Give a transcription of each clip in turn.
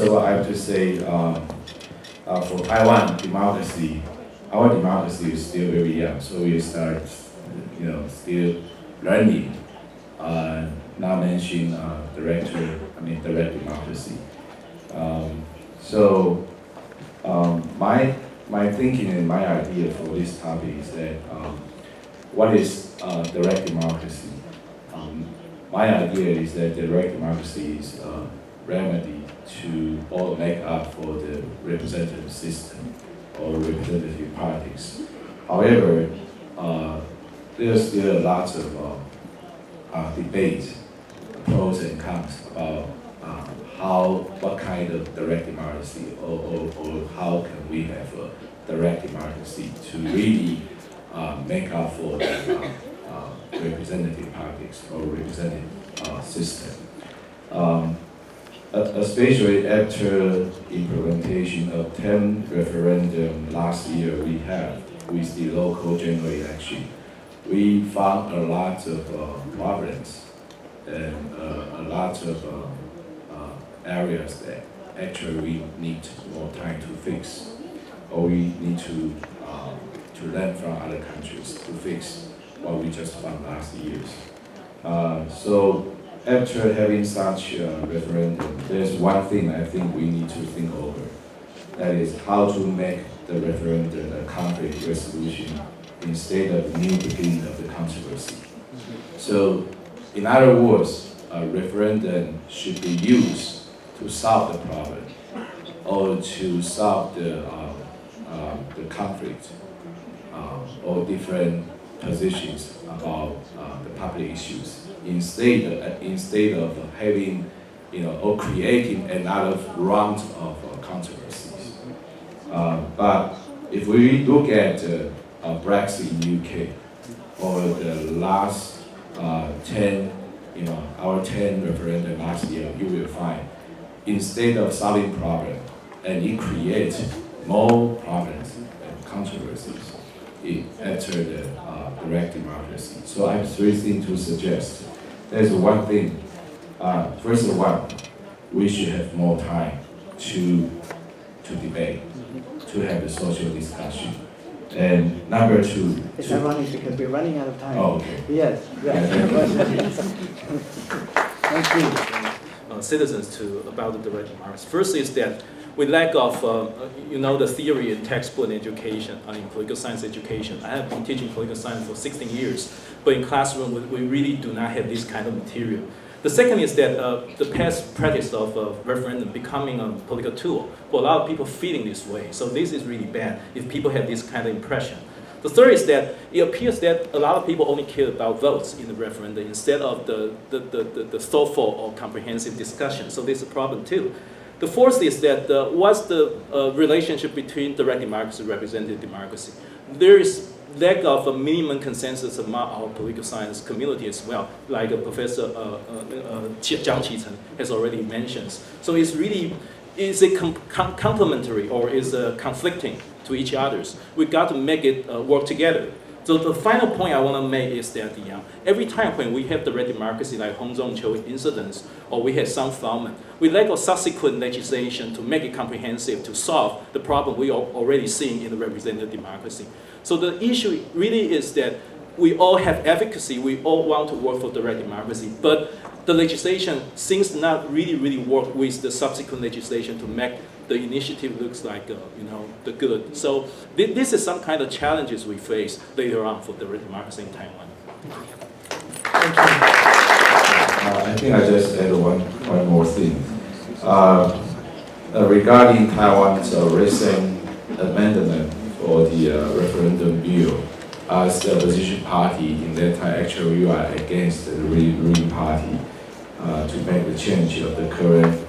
of all, I have to say, for Taiwan democracy, our democracy is still very young, so we start, still learning. Not mention direct democracy. My thinking and my idea for this topic is that what is direct democracy? My idea is that direct democracy is a remedy to all make up for the representative system or representative politics. However, there's still lots of debate, pros and cons about what kind of direct democracy or how can we have a direct democracy to really make up for the representative politics or representative system. Especially after implementation of 10 referendum last year with the local general election, we found a lot of problems and a lot of areas that actually we need more time to fix, or we need to learn from other countries to fix what we just found last year. So after having such a referendum, there's one thing I think we need to think over. That is how to make the referendum a conflict resolution instead of a new beginning of the controversy. So, in other words, a referendum should be used to solve the problem or to solve the conflict or different positions about the public issues instead of having, or creating another round of controversies. But if we look at Brexit in UK or the last 10, our 10 referendum last year, you will find instead of solving problem and it creates more problems and controversies after the direct democracy. So I have three things to suggest. There's one thing. First of all, we should have more time to debate, to have a social discussion. And number two. It's ironic because we're running out of time. Oh, okay. Yes. Thank you. Citizens about the direct democracy. First is that we lack of, the theory in textbook education, in political science education. I have been teaching political science for 16 years, but in classroom, we really do not have this kind of material. The second is that the past practice of referendum becoming a political tool, for a lot of people feeling this way. So this is really bad if people have this kind of impression. The third is that it appears that a lot of people only care about votes in the referendum instead of the thoughtful or comprehensive discussion. So there's a problem too. The fourth is that what's the relationship between direct democracy and representative democracy? There is lack of a minimum consensus among our political science community as well, like Professor Chung has already mentioned. So it's really, is it complementary or is it conflicting to each others? We got to make it work together. So the final point I want to make is that every time when we have direct democracy like Hong Zhong incidents, or we have some settlement, we lack of subsequent legislation to make it comprehensive to solve the problem we are already seeing in the representative democracy. So the issue really is that we all have advocacy, we all want to work for direct democracy, but the legislation seems to not really work with the subsequent legislation to make the initiative looks like the good. So this is some kind of challenges we face later on for direct democracy in Taiwan. Thank you. I think I just add one more thing. Regarding Taiwan's recent amendment for the referendum bill, as the opposition party in that time, actually we are against the ruling party to make the change of the current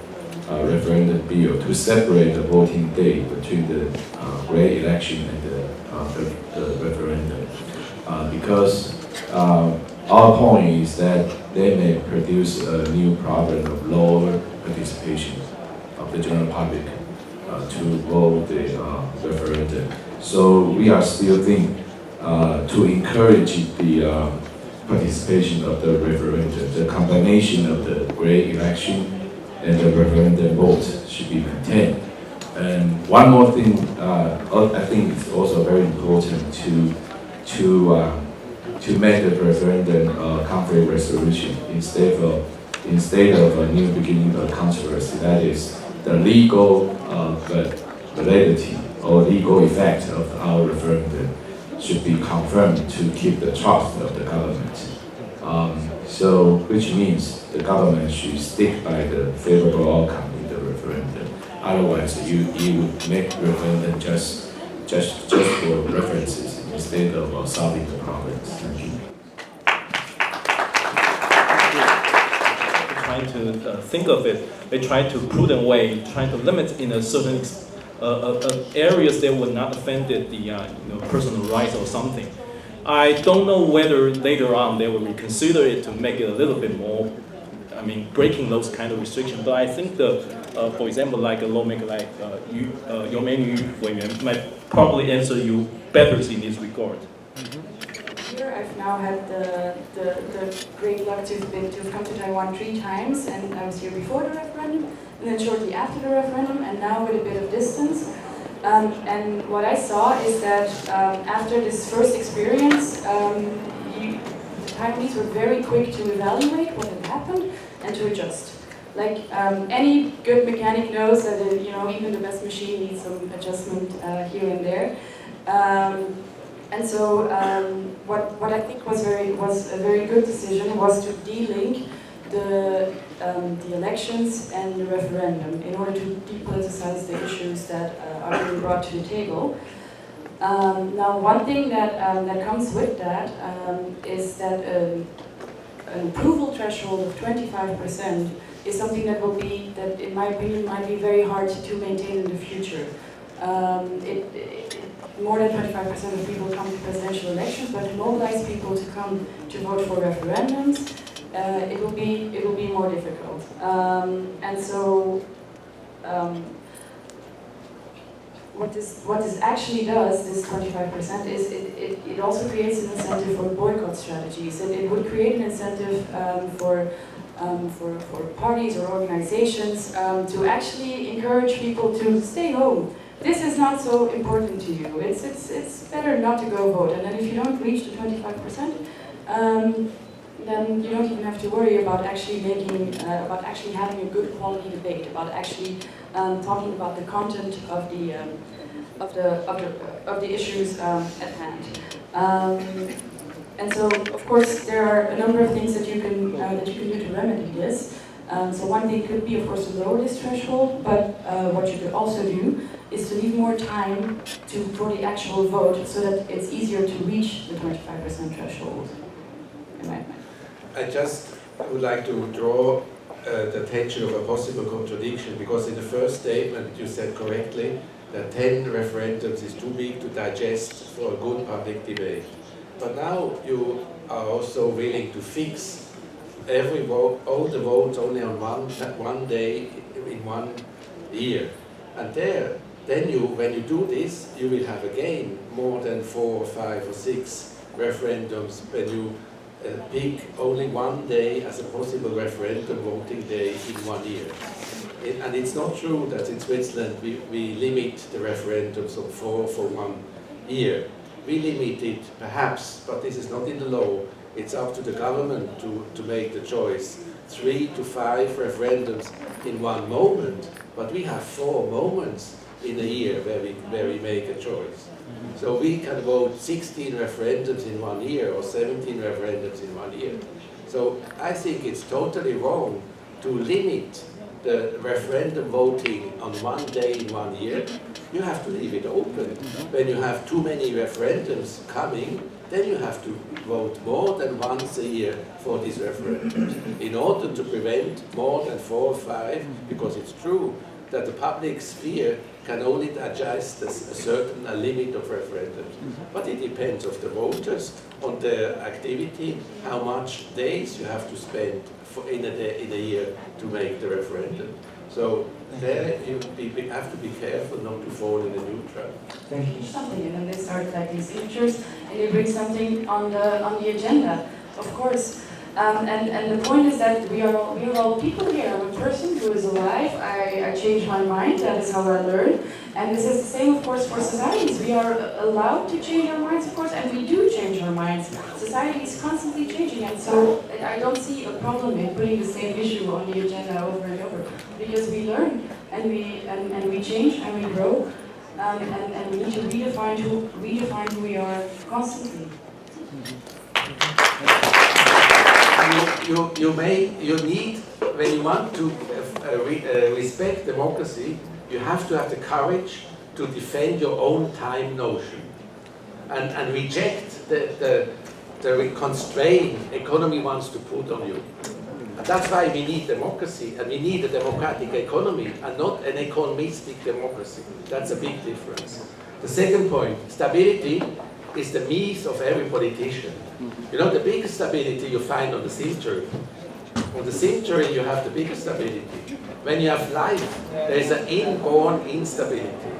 referendum bill to separate the voting day between the gray election and the referendum. Because our point is that they may produce a new problem of lower participation of the general public to vote the referendum. So we are still thinking to encourage the participation of the referendum, the combination of the gray election and the referendum vote should be maintained. And one more thing, I think it's also very important to make the referendum a conflict resolution instead of a new beginning of controversy. That is the legal validity or legal effect of our referendum should be confirmed to keep the trust of the government. So, which means the government should stick by the favorable outcome in the referendum. Otherwise, you would make referendum just for references instead of solving the problems. Thank you. Trying to think of it, they try to prudent way, trying to limit in a certain areas that would not offend the personal rights or something. I don't know whether later on they will reconsider it to make it a little bit more, breaking those kind of restrictions. But I think for example, like a lawmaker like your menu might probably answer you better in this regard. Here I've now had the great luck to have come to Taiwan 3 times, and I was here before the referendum, and then shortly after the referendum, and now with a bit of distance. And what I saw is that after this first experience, the Taiwanese were very quick to evaluate what had happened and to adjust. Like any good mechanic knows that even the best machine needs some adjustment here and there. And so what I think was a very good decision was to de-link the elections and the referendum in order to depoliticize the issues that are being brought to the table. Now, one thing that comes with that is that an approval threshold of 25% is something that in my opinion, might be very hard to maintain in the future. More than 25% of people come to presidential elections, but to mobilize people to come to vote for referendums, it will be more difficult. And so, what this actually does, this 25%, is it also creates an incentive for boycott strategies. It would create an incentive for parties or organizations to actually encourage people to stay home. This is not so important to you. It's better not to go vote. And then if you don't reach the 25%, then you don't even have to worry about actually having a good quality debate, about actually talking about the content of the issues at hand. And so, of course, there are a number of things that you can do to remedy this. So one thing could be, of course, to lower this threshold, but what you could also do is to leave more time for the actual vote so that it's easier to reach the 25% threshold. I just would like to draw the attention of a possible contradiction, because in the first statement you said correctly that 10 referendums is too big to digest for a good public debate. But now you are also willing to fix every vote, all the votes only on one day in 1 year. And then when you do this, you will have again more than 4 or 5 or 6 referendums when you pick only 1 day as a possible referendum voting day in 1 year. And it's not true that in Switzerland we limit the referendums of 4 for 1 year. We limit it perhaps, but this is not in the law. It's up to the government to make the choice. 3 to 5 referendums in one moment, but we have 4 moments in a year where we make a choice. So we can vote 16 referendums in 1 year or 17 referendums in 1 year. So I think it's totally wrong to limit the referendum voting on 1 day in 1 year. You have to leave it open. When you have too many referendums coming, then you have to vote more than once a year for these referendums in order to prevent more than 4 or 5, because it's true that the public sphere can only digest a limit of referendums. But it depends on the voters, on their activity, how much days you have to spend in a year to make the referendum. So there you have to be careful not to fall in a new trap. Thank you. Something, and then they start like these signatures, and they bring something on the agenda. Of course, And the point is that we are all people here. I'm a person who is alive. I change my mind. That is how I learn. And this is the same, of course, for societies. We are allowed to change our minds, of course, and we do change our minds. Society is constantly changing, and so I don't see a problem in putting the same issue on the agenda over and over, because we learn and we change and we grow, and we need to redefine who we are constantly. You need, when you want to respect democracy, you have to have the courage to defend your own time notion and reject the constraint economy wants to put on you. And that's why we need democracy, and we need a democratic economy and not an economistic democracy. That's a big difference. The second point, stability is the myth of every politician. You know, the biggest stability you find on the cemetery. On the cemetery you have the biggest stability. When you have life, there is an inborn instability.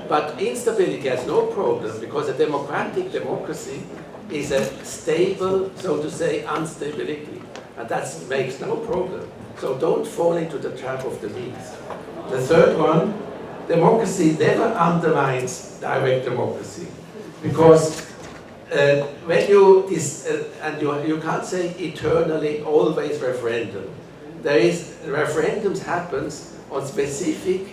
But instability has no problem, because a democratic democracy is a stable, so to say, instability. And that makes no problem. So don't fall into the trap of the myth. The third one, democracy never undermines direct democracy. Because when you can't say eternally always referendum. There is referendums happens on specific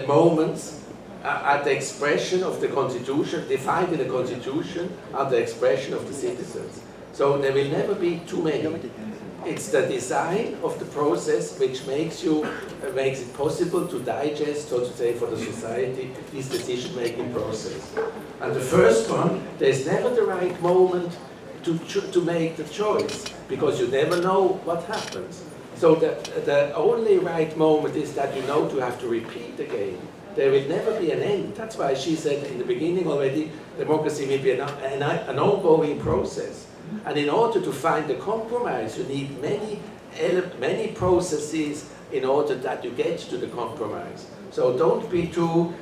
moments at the expression of the constitution, defined in the constitution, and the expression of the citizens. So there will never be too many. It's the design of the process which makes it possible to digest, so to say, for the society, this decision-making process. And the first one, there's never the right moment to make the choice, because you never know what happens. So the only right moment is that you know to have to repeat again. There will never be an end. That's why she said in the beginning already, democracy will be an ongoing process. And in order to find a compromise, you need many processes in order that you get to the compromise. So don't be too,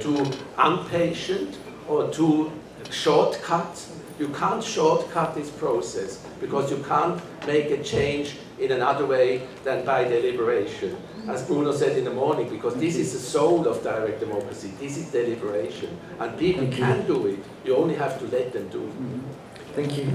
too impatient or too shortcut. You can't shortcut this process, because you can't make a change in another way than by deliberation. As Bruno said in the morning, because this is the soul of direct democracy, this is deliberation. And people can do it, you only have to let them do it. Thank you.